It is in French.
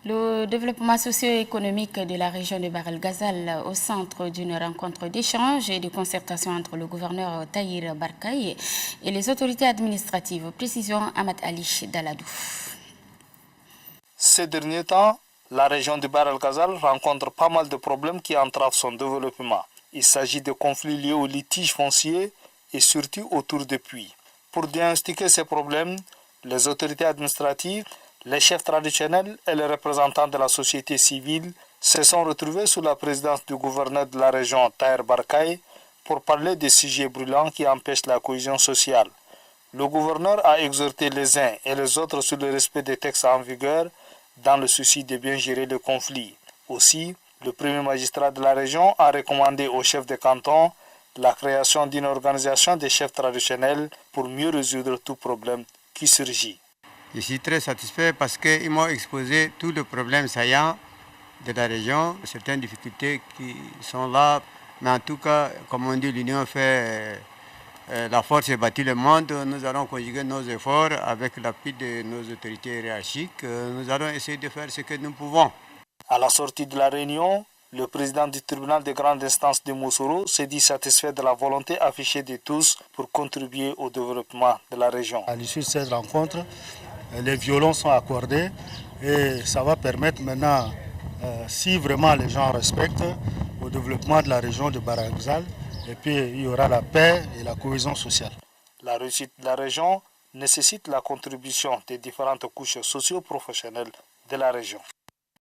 Le développement socio-économique de la région de Bahr el-Ghazal au centre d'une rencontre d'échange et de concertation entre le gouverneur Tahir Barkaï et les autorités administratives. Précision Ahmad Ali Daladou. Ces derniers temps, la région de Bahr el-Ghazal rencontre pas mal de problèmes qui entravent son développement. Il s'agit de conflits liés aux litiges fonciers et surtout autour des puits. Pour diagnostiquer ces problèmes, les autorités administratives, les chefs traditionnels et les représentants de la société civile se sont retrouvés sous la présidence du gouverneur de la région, Tahir Barkaï, pour parler des sujets brûlants qui empêchent la cohésion sociale. Le gouverneur a exhorté les uns et les autres sur le respect des textes en vigueur dans le souci de bien gérer le conflit. Aussi, le premier magistrat de la région a recommandé aux chefs de canton la création d'une organisation des chefs traditionnels pour mieux résoudre tout problème qui surgit. Je suis très satisfait parce qu'ils m'ont exposé tous les problèmes saillants de la région, certaines difficultés qui sont là. Mais en tout cas, comme on dit, l'union fait la force et bâtit le monde. Nous allons conjuguer nos efforts avec l'appui de nos autorités hiérarchiques. Nous allons essayer de faire ce que nous pouvons. À la sortie de la réunion, le président du tribunal de grande instance de Moussoro s'est dit satisfait de la volonté affichée de tous pour contribuer au développement de la région. À l'issue de cette rencontre, les violons sont accordés et ça va permettre maintenant, si vraiment les gens respectent, au développement de la région de Bahr el-Ghazal, et puis il y aura la paix et la cohésion sociale. La réussite de la région nécessite la contribution des différentes couches socio-professionnelles de la région.